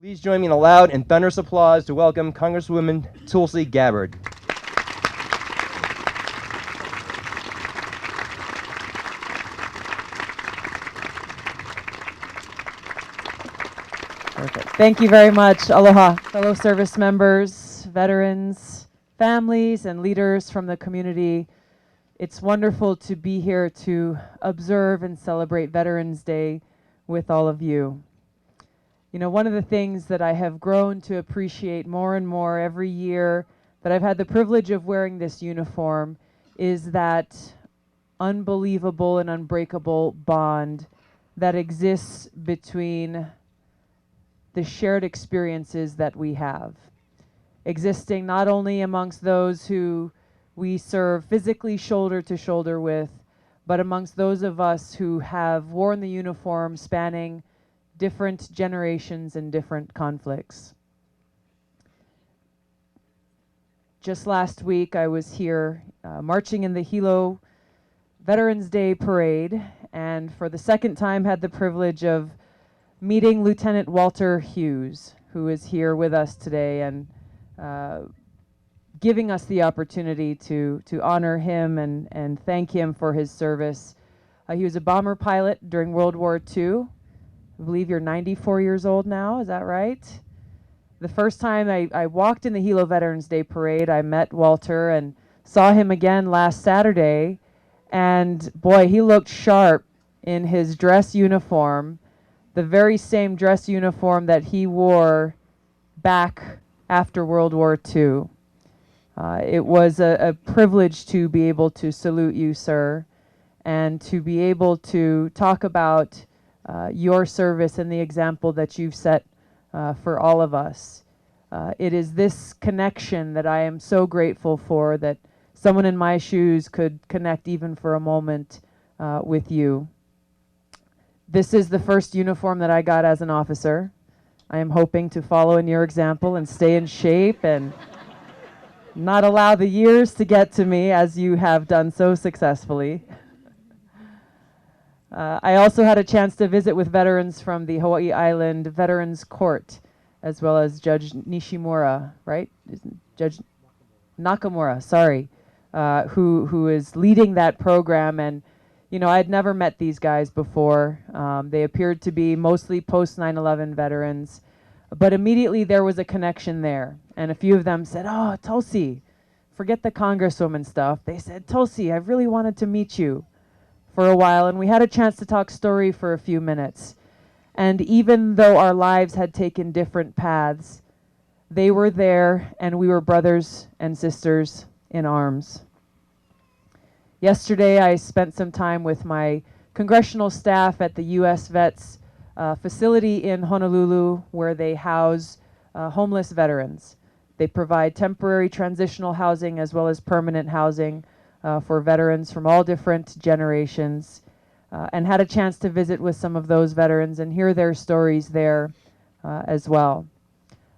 Please join me in a loud and thunderous applause to welcome Congresswoman Tulsi Gabbard. Perfect. Thank you very much. Aloha, fellow service members, veterans, families, and leaders from the community. It's wonderful to be here to observe and celebrate Veterans Day with all of you. You know, one of the things that I have grown to appreciate more and more every year that I've had the privilege of wearing this uniform is that unbelievable and unbreakable bond that exists between the shared experiences that we have, existing not only amongst those who we serve physically shoulder to shoulder with, but amongst those of us who have worn the uniform spanning different generations and different conflicts. Just last week, I was here marching in the Hilo Veterans Day Parade, and for the second time had the privilege of meeting Lieutenant Walter Hughes, who is here with us today and giving us the opportunity to honor him and thank him for his service. He was a bomber pilot during World War II. I believe you're 94 years old now, is that right? The first time I walked in the Hilo Veterans Day Parade, I met Walter and saw him again last Saturday, and boy, he looked sharp in his dress uniform, the very same dress uniform that he wore back after World War II. It was a privilege to be able to salute you, sir, and to be able to talk about your service and the example that you've set for all of us. It is this connection that I am so grateful for, that someone in my shoes could connect even for a moment with you. This is the first uniform that I got as an officer. I am hoping to follow in your example and stay in shape and not allow the years to get to me, as you have done so successfully. I also had a chance to visit with veterans from the Hawaii Island Veterans Court, as well as Judge Nishimura, right? Judge Nakamura, sorry, who is leading that program. And you know, I'd never met these guys before. They appeared to be mostly post 9/11 veterans, but immediately there was a connection there. And a few of them said, "Oh, Tulsi, forget the Congresswoman stuff." They said, "Tulsi, I've really wanted to meet you for a while." And we had a chance to talk story for a few minutes. And even though our lives had taken different paths, they were there and we were brothers and sisters in arms. Yesterday, I spent some time with my congressional staff at the U.S. Vets facility in Honolulu, where they house homeless veterans. They provide temporary transitional housing as well as permanent housing for veterans from all different generations, and had a chance to visit with some of those veterans and hear their stories there as well.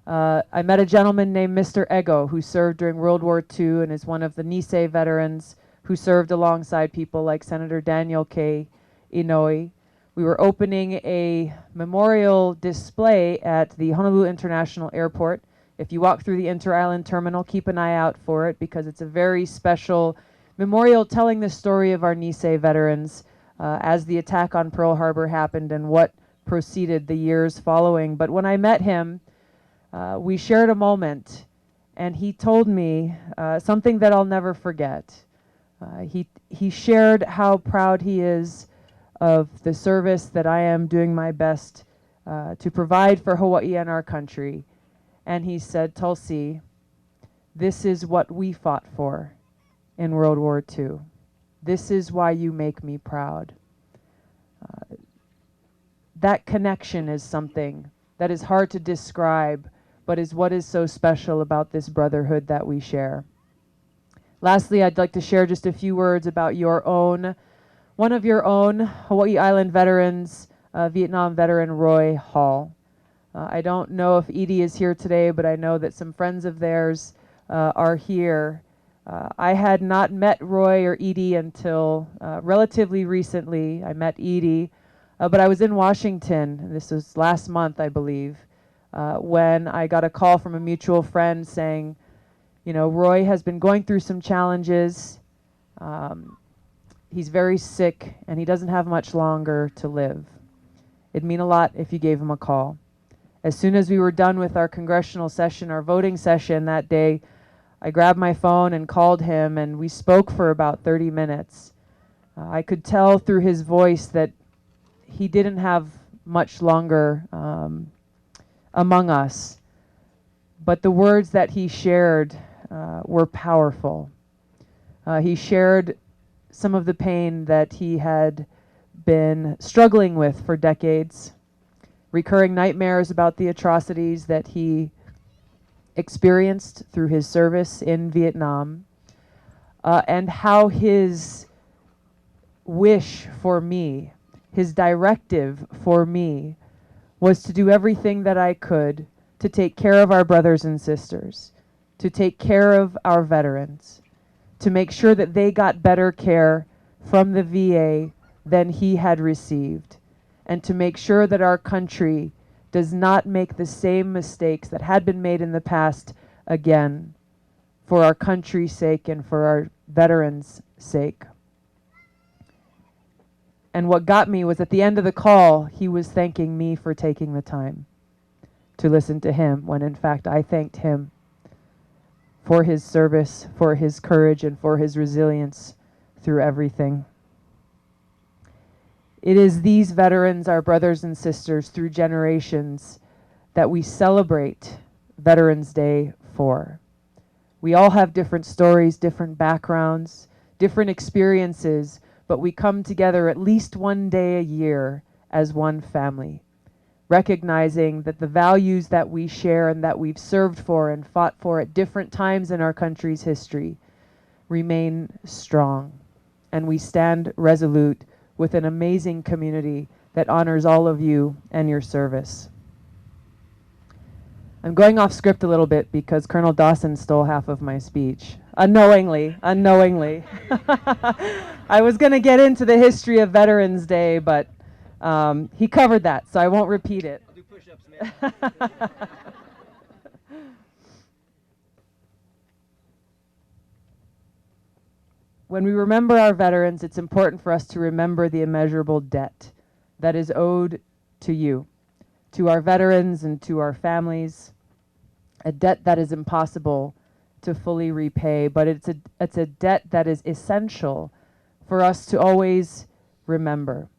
I met a gentleman named Mr. Ego, who served during World War II and is one of the Nisei veterans who served alongside people like Senator Daniel K. Inouye. We were opening a memorial display at the Honolulu International Airport. If you walk through the Inter-Island Terminal, keep an eye out for it, because it's a very special memorial telling the story of our Nisei veterans as the attack on Pearl Harbor happened and what proceeded the years following. But when I met him, we shared a moment, and he told me something that I'll never forget. He shared how proud he is of the service that I am doing my best to provide for Hawaii and our country. And he said, "Tulsi, this is what we fought for in World War II. This is why you make me proud." That connection is something that is hard to describe, but is what is so special about this brotherhood that we share. Lastly, I'd like to share just a few words about one of your own Hawaii Island veterans, Vietnam veteran Roy Hall. I don't know if Edie is here today, but I know that some friends of theirs are here. I had not met Roy or Edie until relatively recently. I met Edie, but I was in Washington, and this was last month, I believe, when I got a call from a mutual friend saying, you know, Roy has been going through some challenges. He's very sick and he doesn't have much longer to live. It'd mean a lot if you gave him a call. As soon as we were done with our congressional session, our voting session that day, I grabbed my phone and called him, and we spoke for about 30 minutes. I could tell through his voice that he didn't have much longer among us, but the words that he shared were powerful. He shared some of the pain that he had been struggling with for decades, recurring nightmares about the atrocities that he experienced through his service in Vietnam, and how his wish for me, his directive for me, was to do everything that I could to take care of our brothers and sisters, to take care of our veterans, to make sure that they got better care from the VA than he had received, and to make sure that our country does not make the same mistakes that had been made in the past again, for our country's sake and for our veterans' sake. And what got me was at the end of the call, he was thanking me for taking the time to listen to him, when in fact I thanked him for his service, for his courage, and for his resilience through everything. It is these veterans, our brothers and sisters through generations, that we celebrate Veterans Day for. We all have different stories, different backgrounds, different experiences, but we come together at least one day a year as one family, recognizing that the values that we share and that we've served for and fought for at different times in our country's history remain strong. And we stand resolute with an amazing community that honors all of you and your service. I'm going off script a little bit because Colonel Dawson stole half of my speech. Unknowingly. I was going to get into the history of Veterans Day, but he covered that, so I won't repeat it. I'll do push-ups, man. When we remember our veterans, it's important for us to remember the immeasurable debt that is owed to you, to our veterans and to our families, a debt that is impossible to fully repay, but it's a debt that is essential for us to always remember,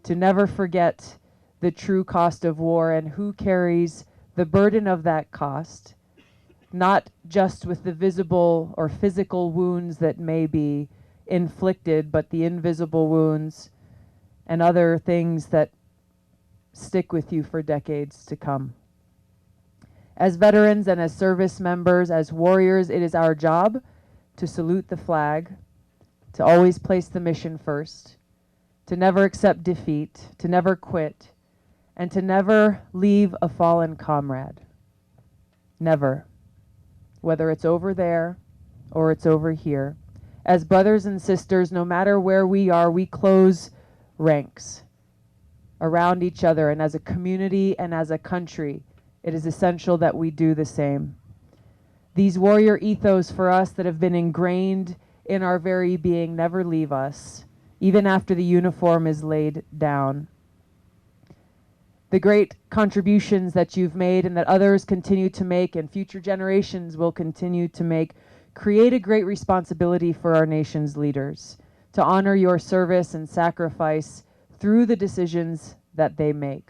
to never forget the true cost of war and who carries the burden of that cost, not just with the visible or physical wounds that may be inflicted, but the invisible wounds and other things that stick with you for decades to come. As veterans and as service members, as warriors, it is our job to salute the flag, to always place the mission first, to never accept defeat, to never quit, and to never leave a fallen comrade. Never. Whether it's over there or it's over here. As brothers and sisters, no matter where we are, we close ranks around each other, and as a community and as a country, it is essential that we do the same. These warrior ethos for us that have been ingrained in our very being never leave us, even after the uniform is laid down. The great contributions that you've made and that others continue to make and future generations will continue to make create a great responsibility for our nation's leaders to honor your service and sacrifice through the decisions that they make,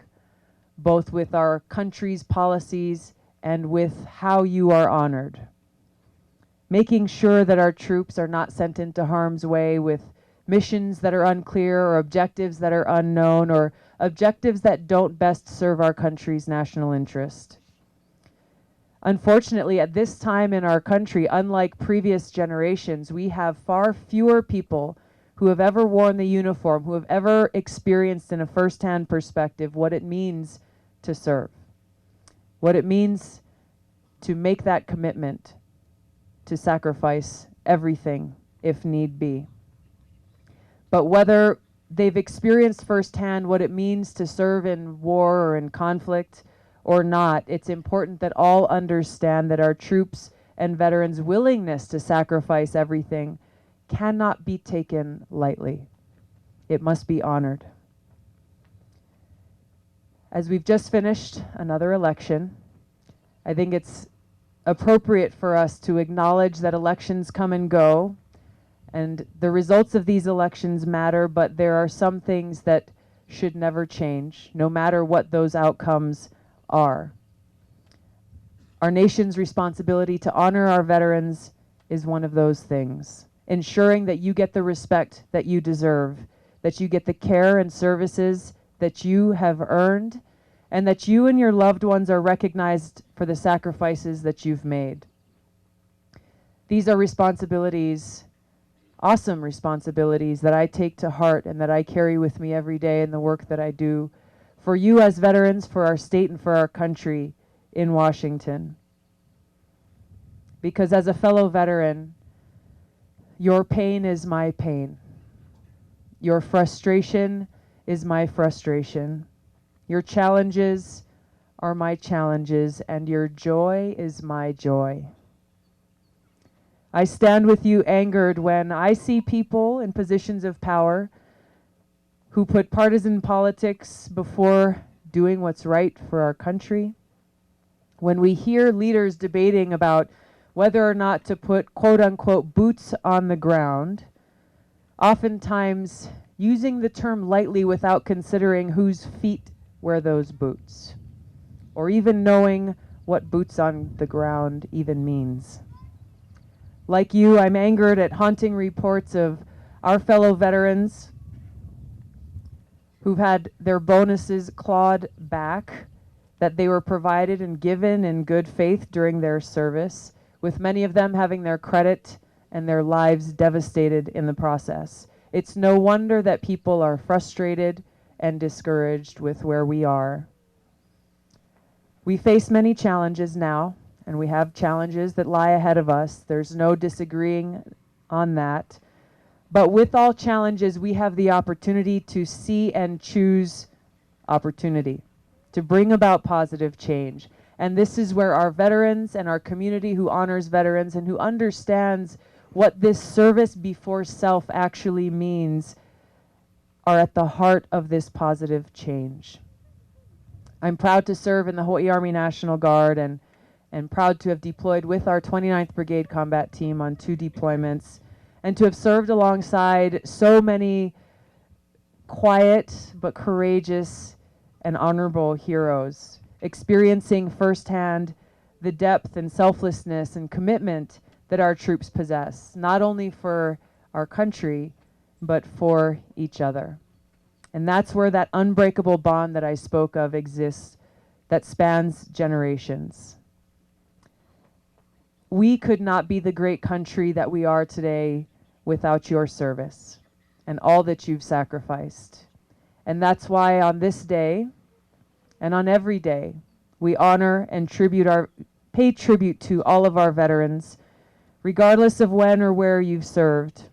both with our country's policies and with how you are honored. Making sure that our troops are not sent into harm's way with missions that are unclear or objectives that are unknown or objectives that don't best serve our country's national interest. Unfortunately, at this time in our country, unlike previous generations, we have far fewer people who have ever worn the uniform, who have ever experienced in a first-hand perspective what it means to serve, what it means to make that commitment, to sacrifice everything if need be. But whether they've experienced firsthand what it means to serve in war or in conflict, or not, it's important that all understand that our troops and veterans' willingness to sacrifice everything cannot be taken lightly. It must be honored. As we've just finished another election, I think it's appropriate for us to acknowledge that elections come and go, and the results of these elections matter, but there are some things that should never change, no matter what those outcomes are. Our nation's responsibility to honor our veterans is one of those things. Ensuring that you get the respect that you deserve, that you get the care and services that you have earned, and that you and your loved ones are recognized for the sacrifices that you've made. These are responsibilities, awesome responsibilities, that I take to heart and that I carry with me every day in the work that I do for you as veterans, for our state, and for our country in Washington. Because as a fellow veteran, your pain is my pain. Your frustration is my frustration. Your challenges are my challenges, and your joy is my joy. I stand with you angered when I see people in positions of power who put partisan politics before doing what's right for our country. When we hear leaders debating about whether or not to put quote-unquote boots on the ground, oftentimes using the term lightly without considering whose feet wear those boots, or even knowing what boots on the ground even means. Like you, I'm angered at haunting reports of our fellow veterans who've had their bonuses clawed back that they were provided and given in good faith during their service, with many of them having their credit and their lives devastated in the process. It's no wonder that people are frustrated and discouraged with where we are. We face many challenges now, and we have challenges that lie ahead of us. There's no disagreeing on that. But with all challenges, we have the opportunity to see and choose opportunity, to bring about positive change. And this is where our veterans and our community who honors veterans and who understands what this service before self actually means are at the heart of this positive change. I'm proud to serve in the Hawaii Army National Guard and proud to have deployed with our 29th Brigade Combat Team on 2 deployments, and to have served alongside so many quiet but courageous and honorable heroes, experiencing firsthand the depth and selflessness and commitment that our troops possess, not only for our country, but for each other. And that's where that unbreakable bond that I spoke of exists, that spans generations. We could not be the great country that we are today without your service and all that you've sacrificed. And that's why on this day, and on every day, we honor and pay tribute to all of our veterans, regardless of when or where you've served,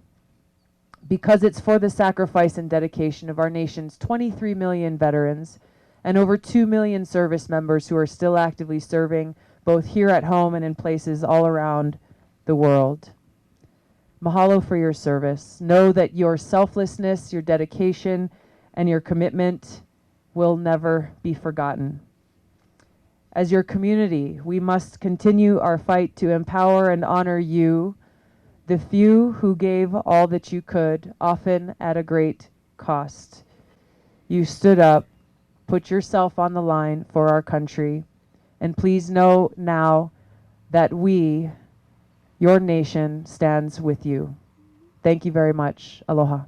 because it's for the sacrifice and dedication of our nation's 23 million veterans and over 2 million service members who are still actively serving, both here at home and in places all around the world. Mahalo for your service. Know that your selflessness, your dedication, and your commitment will never be forgotten. As your community, we must continue our fight to empower and honor you, the few who gave all that you could, often at a great cost. You stood up, put yourself on the line for our country, and please know now that we, your nation, stands with you. Thank you very much. Aloha.